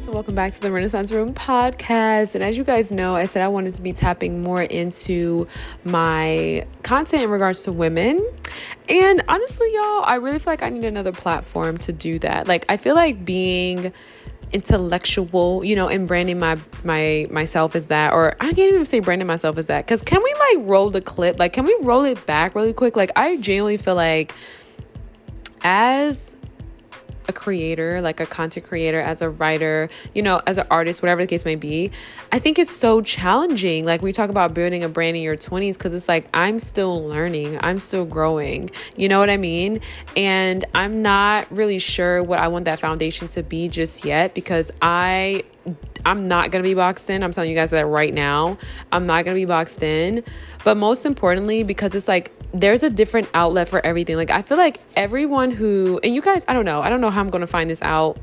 guys, and welcome back to the Renaissance Room podcast. And as you guys know, I said I wanted to be tapping more into my content in regards to women. And honestly, y'all, I really feel like I need another platform to do that. Like, I feel like being intellectual, and branding myself as that, or I can't even say branding myself as that, because can we roll the clip? Can we roll it back really quick? I genuinely feel like as a creator, a content creator, as a writer, as an artist, whatever the case may be, I think it's so challenging. We talk about building a brand in your 20s, because it's I'm still learning, I'm still growing, you know what I mean? And I'm not really sure what I want that foundation to be just yet, because I'm not going to be boxed in. I'm telling you guys that right now. I'm not going to be boxed in. But most importantly, because it's there's a different outlet for everything. I feel like everyone who, and you guys, I don't know how I'm going to find this out.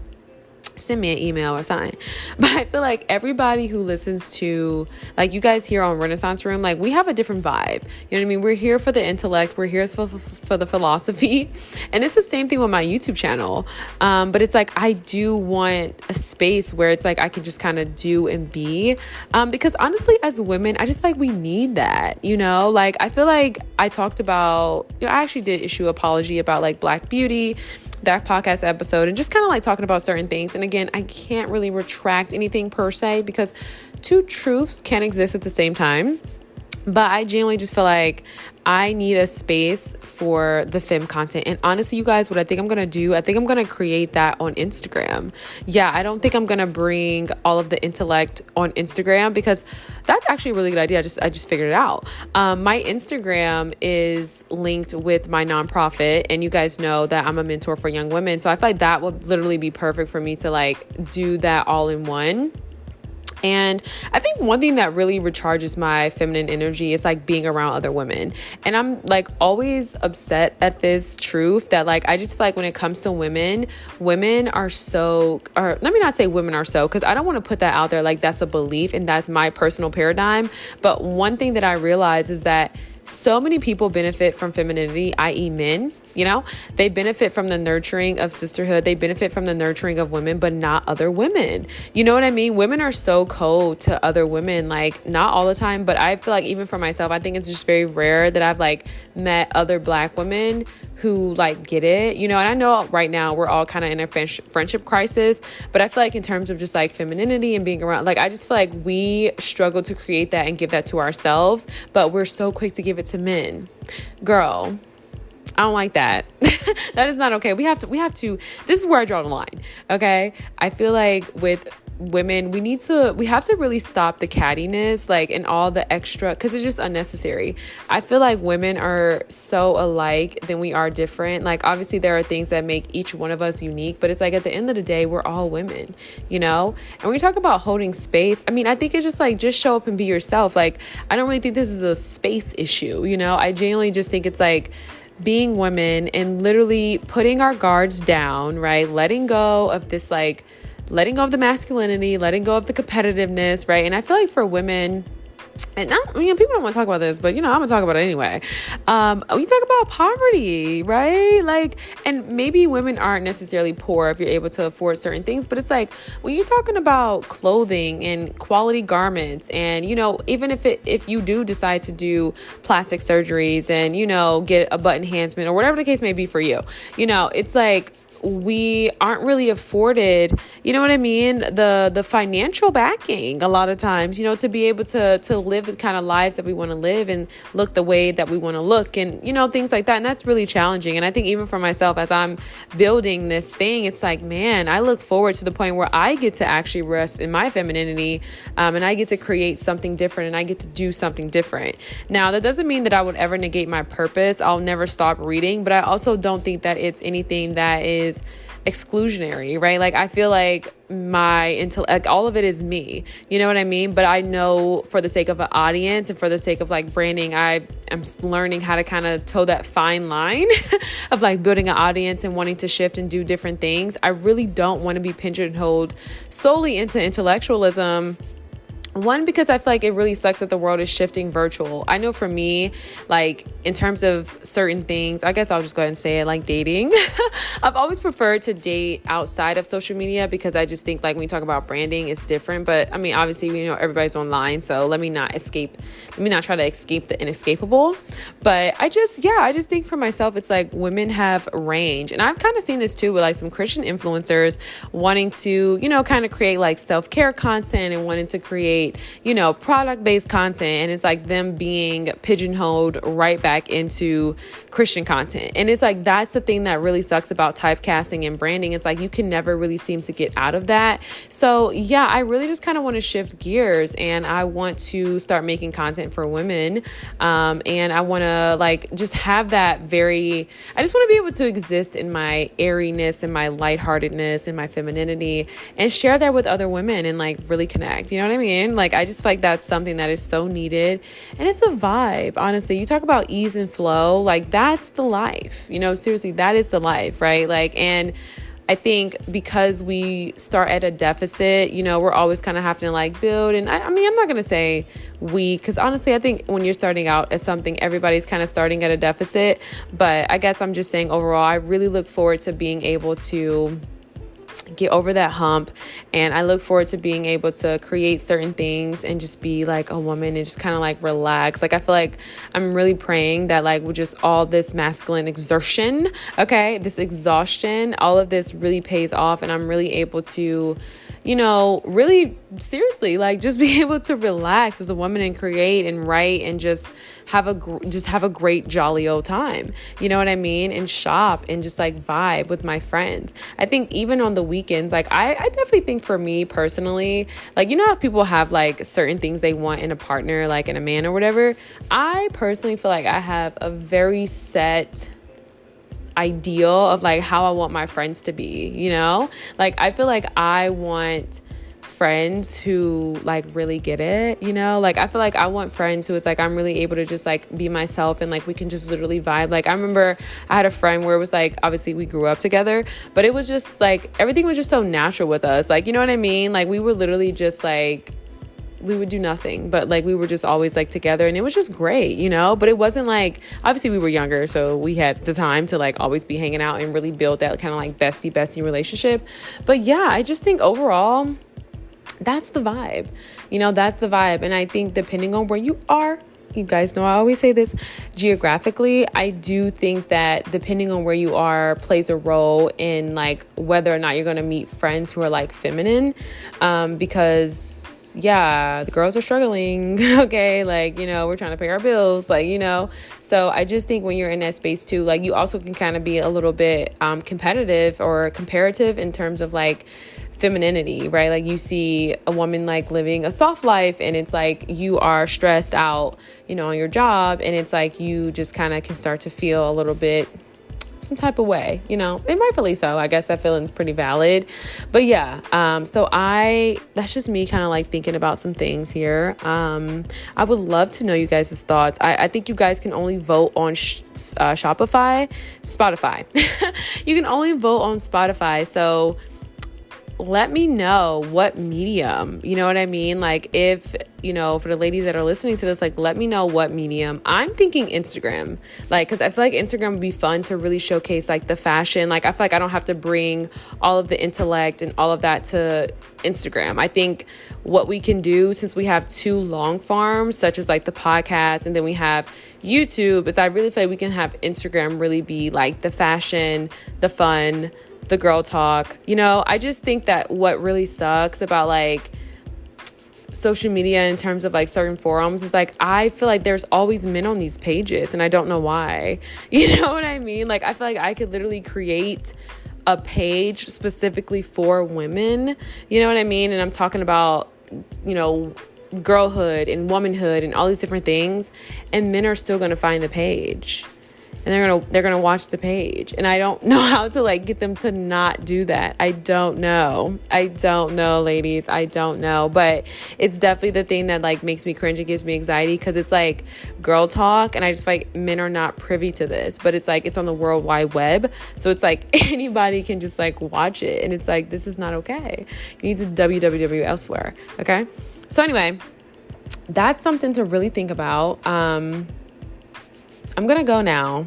Send me an email or something. But I feel like everybody who listens to, you guys here on Renaissance Room, we have a different vibe. You know what I mean? We're here for the intellect. We're here for the philosophy. And it's the same thing with my YouTube channel. But it's I do want a space where it's I can just kind of do and be. Because honestly, as women, I just we need that, I feel like I talked about, I actually did issue an apology about Black Beauty, that podcast episode, and just kind of talking about certain things. And again, I can't really retract anything per se, because two truths can exist at the same time. But I genuinely just feel like I need a space for the femme content. And honestly, you guys, what I think I'm going to do, I think I'm going to create that on Instagram. Yeah, I don't think I'm going to bring all of the intellect on Instagram, because that's actually a really good idea. I just figured it out. My Instagram is linked with my nonprofit, and you guys know that I'm a mentor for young women. So I feel like that would literally be perfect for me to do that all in one. And I think one thing that really recharges my feminine energy is being around other women. And I'm always upset at this truth that I just feel when it comes to women are so, or let me not say women are so, because I don't want to put that out there that's a belief and that's my personal paradigm. But one thing that I realize is that so many people benefit from femininity, i.e. men. They benefit from the nurturing of sisterhood. They benefit from the nurturing of women, but not other women. You know what I mean? Women are so cold to other women, not all the time, but I feel even for myself, I think it's just very rare that I've met other Black women who get it, and I know right now we're all kind of in a friendship crisis, but I feel in terms of just femininity and being around, I just feel we struggle to create that and give that to ourselves, but we're so quick to give it to men. Girl, I don't like that. That is not okay. We have to, this is where I draw the line. Okay. I feel with women, we have to really stop the cattiness, and all the extra, because it's just unnecessary. I feel women are so alike, then we are different. Obviously there are things that make each one of us unique, but it's at the end of the day, we're all women, And when we talk about holding space, I mean, I think it's just show up and be yourself. I don't really think this is a space issue. I genuinely just think it's being women and literally putting our guards down, right? Letting go of this, letting go of the masculinity, letting go of the competitiveness, right? And I feel for women, and people don't want to talk about this, but I'm gonna talk about it anyway. We talk about poverty, right? And maybe women aren't necessarily poor if you're able to afford certain things, but it's when you're talking about clothing and quality garments, and even if you do decide to do plastic surgeries and get a butt enhancement or whatever the case may be for you, it's we aren't really afforded, you know what I mean, the financial backing a lot of times, to be able to live the kind of lives that we want to live and look the way that we want to look, and things like that. And that's really challenging. And I think even for myself, as I'm building this thing, it's man, I look forward to the point where I get to actually rest in my femininity, and I get to create something different, and I get to do something different. Now, that doesn't mean that I would ever negate my purpose. I'll never stop reading, but I also don't think that it's anything that is exclusionary, right? I feel my intellect, all of it is me, you know what I mean? But I know for the sake of an audience and for the sake of branding, I am learning how to kind of toe that fine line of building an audience and wanting to shift and do different things. I really don't want to be pigeonholed solely into intellectualism One, because I feel like it really sucks that the world is shifting virtual. I know for me, like in terms of certain things, I guess I'll just go ahead and say it, like dating. I've always preferred to date outside of social media because I just think like when you talk about branding, it's different. But I mean, obviously, you know, everybody's online. So let me not try to escape the inescapable. But I just think for myself, it's like women have range. And I've kind of seen this too with like some Christian influencers wanting to, you know, kind of create like self-care content and wanting to create, you know, product-based content, and it's like them being pigeonholed right back into Christian content. And it's like that's the thing that really sucks about typecasting and branding. It's like you can never really seem to get out of that. So yeah, I really just kind of want to shift gears, and I want to start making content for women, and I want to like just have that I just want to be able to exist in my airiness and my lightheartedness and my femininity and share that with other women and like really connect, you know what I mean? Like, I just feel like that's something that is so needed. And it's a vibe, honestly. You talk about ease and flow, like that's the life, you know, seriously, that is the life, right? Like, and I think because we start at a deficit, you know, we're always kind of having to like build. And I mean, I'm not going to say because honestly, I think when you're starting out at something, everybody's kind of starting at a deficit. But I guess I'm just saying overall, I really look forward to being able to get over that hump, and I look forward to being able to create certain things and just be like a woman and just kind of like relax. Like I feel like I'm really praying that like with just all this masculine exertion, this exhaustion, all of this really pays off, and I'm really able to, you know, really seriously like just be able to relax as a woman and create and write and just have a great jolly old time, you know what I mean, and shop and just like vibe with my friends. I think even on the weekends, like I definitely think for me personally, like, you know how people have like certain things they want in a partner, like in a man or whatever. I personally feel like I have a very set ideal of like how I want my friends to be, you know, like I feel like I want friends who like really get it, you know, like I feel like I want friends who is like I'm really able to just like be myself and like we can just literally vibe. Like I remember I had a friend where it was like obviously we grew up together, but it was just like everything was just so natural with us, like, you know what I mean, like we were literally just like we would do nothing, but like we were just always like together, and it was just great, you know. But it wasn't like, obviously we were younger, so we had the time to like always be hanging out and really build that kind of like bestie relationship. But yeah, I just think overall that's the vibe, you know, that's the vibe. And I think depending on where you are, you guys know I always say this, geographically, I do think that depending on where you are plays a role in like whether or not you're going to meet friends who are like feminine, because yeah, the girls are struggling. Okay. Like, you know, we're trying to pay our bills, like, you know, so I just think when you're in that space too, like you also can kind of be a little bit competitive or comparative in terms of like femininity, right? Like you see a woman like living a soft life, and it's like you are stressed out, you know, on your job, and it's like you just kind of can start to feel a little bit some type of way, you know, and rightfully so. I guess that feeling's pretty valid. But yeah, so that's just me kind of like thinking about some things here. I would love to know you guys' thoughts. I think you guys can only vote on Spotify. You can only vote on Spotify. So let me know what medium, you know what I mean? Like if, you know, for the ladies that are listening to this, like, let me know what medium. I'm thinking Instagram, like, cause I feel like Instagram would be fun to really showcase like the fashion. Like, I feel like I don't have to bring all of the intellect and all of that to Instagram. I think what we can do, since we have two long forms, such as like the podcast, and then we have YouTube, is I really feel like we can have Instagram really be like the fashion, the fun, the girl talk. You know, I just think that what really sucks about like social media in terms of like certain forums is like I feel like there's always men on these pages, and I don't know why. You know what I mean? Like I feel like I could literally create a page specifically for women, you know what I mean? And I'm talking about, you know, girlhood and womanhood and all these different things, and men are still going to find the page. And they're gonna watch the page, and I don't know how to like get them to not do that. I don't know, ladies. I don't know, but it's definitely the thing that like makes me cringe and gives me anxiety, because it's like girl talk, and I just like men are not privy to this, but it's like it's on the World Wide Web, so it's like anybody can just like watch it, and it's like this is not okay. You need to www elsewhere. Okay. So anyway, that's something to really think about. I'm going to go now.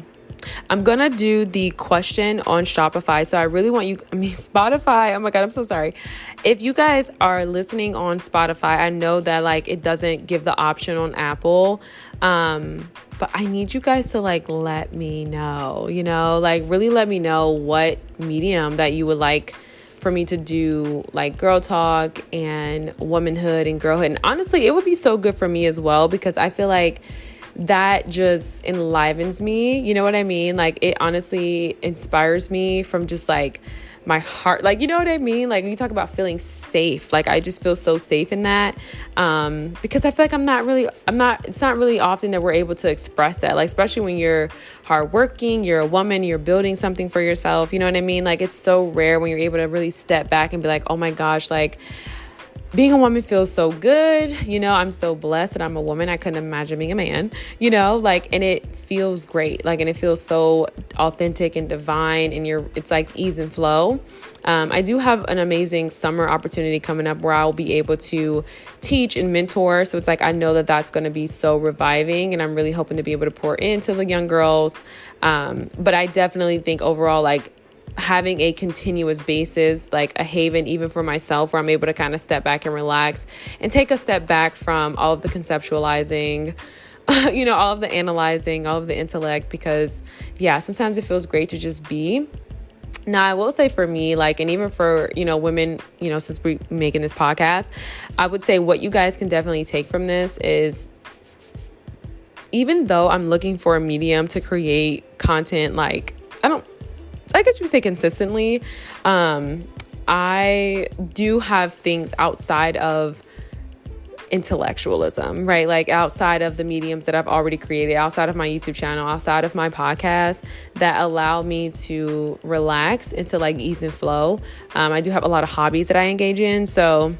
I'm going to do the question on Shopify. So I really want Spotify. Oh my God, I'm so sorry. If you guys are listening on Spotify, I know that like it doesn't give the option on Apple. But I need you guys to like let me know, like really let me know what medium that you would like for me to do, like girl talk and womanhood and girlhood. And honestly, it would be so good for me as well, because I feel like that just enlivens me. You know what I mean? Like it honestly inspires me from just like my heart. Like, you know what I mean? Like when you talk about feeling safe, like I just feel so safe in that. Because I feel like it's not really often that we're able to express that. Like, especially when you're hardworking, you're a woman, you're building something for yourself. You know what I mean? Like it's so rare when you're able to really step back and be like, oh my gosh, like being a woman feels so good. I'm so blessed that I'm a woman. I couldn't imagine being a man, and it feels great. Like, and it feels so authentic and divine, and it's like ease and flow. I do have an amazing summer opportunity coming up where I'll be able to teach and mentor. So it's like, I know that that's going to be so reviving, and I'm really hoping to be able to pour into the young girls. But I definitely think overall, like, having a continuous basis, like a haven, even for myself, where I'm able to kind of step back and relax and take a step back from all of the conceptualizing, all of the analyzing, all of the intellect, because sometimes it feels great to just be. Now, I will say for me, like, and even for, women, since we're making this podcast, I would say what you guys can definitely take from this is, even though I'm looking for a medium to create content, like, I guess you say consistently, I do have things outside of intellectualism, right? Like outside of the mediums that I've already created, outside of my YouTube channel, outside of my podcast, that allow me to relax into like ease and flow. I do have a lot of hobbies that I engage in. So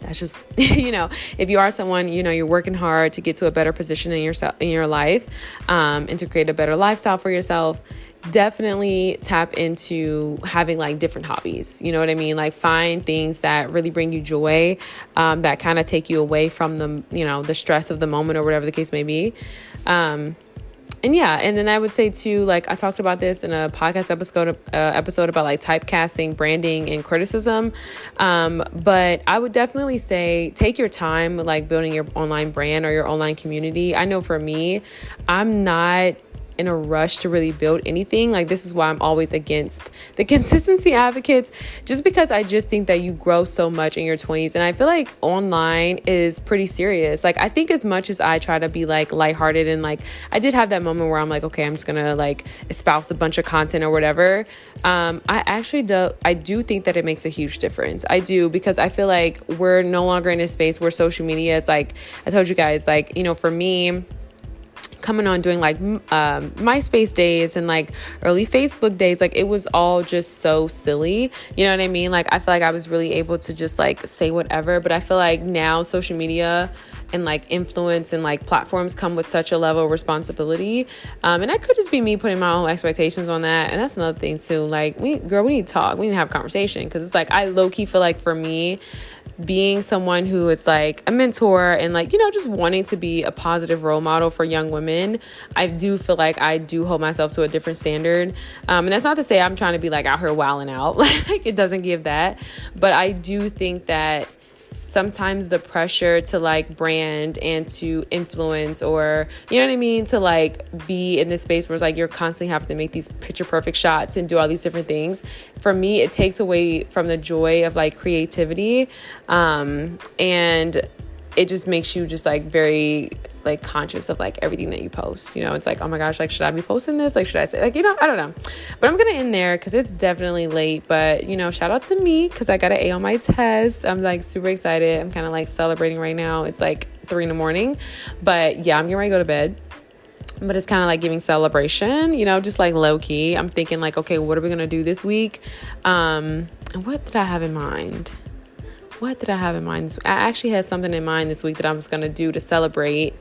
that's just, if you are someone, you're working hard to get to a better position in your life, and to create a better lifestyle for yourself, definitely tap into having like different hobbies. You know what I mean? Like find things that really bring you joy, that kind of take you away from the stress of the moment or whatever the case may be. And then I would say too, like I talked about this in a podcast episode about like typecasting, branding, and criticism. But I would definitely say take your time, like building your online brand or your online community. I know for me, I'm not in a rush to really build anything. Like this is why I'm always against the consistency advocates, just because I just think that you grow so much in your 20s. And I feel like online is pretty serious. Like I think as much as I try to be like lighthearted, and like I did have that moment where I'm like, okay, I'm just gonna like espouse a bunch of content or whatever. I do think that it makes a huge difference. I do, because I feel like we're no longer in a space where social media is like, I told you guys, like, for me, coming on doing like MySpace days and like early Facebook days, like it was all just so silly. You know what I mean? Like I feel like I was really able to just like say whatever, but I feel like now social media and like influence and like platforms come with such a level of responsibility. And that could just be me putting my own expectations on that. And that's another thing too. Like we need to talk, we need to have a conversation. Cause it's like, I low key feel like for me, being someone who is like a mentor and like, just wanting to be a positive role model for young women, I do feel like I do hold myself to a different standard. And that's not to say I'm trying to be like out here wilding out. Like it doesn't give that. But I do think that sometimes the pressure to like brand and to influence, or you know what I mean, to like be in this space where it's like you're constantly having to make these picture perfect shots and do all these different things, for me it takes away from the joy of like creativity, and it just makes you just like very like conscious of like everything that you post. It's like, oh my gosh, like should I be posting this? Like should I say, like, I don't know. But I'm gonna end there because it's definitely late. But shout out to me because I got an A on my test. I'm like super excited. I'm kind of like celebrating right now. It's like 3 a.m. But yeah, I'm getting ready to go to bed. But it's kind of like giving celebration, just like low key. I'm thinking like, okay, what are we gonna do this week? And what did I have in mind? I actually had something in mind this week that I was going to do to celebrate.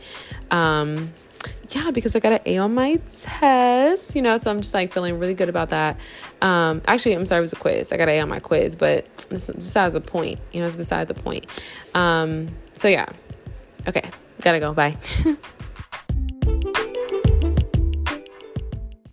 yeah, because I got an A on my test, you know, so I'm just like feeling really good about that. Actually, I'm sorry, it was a quiz. I got an A on my quiz, but it's besides the point, you know, it's beside the point. So yeah. Okay, gotta go. Bye.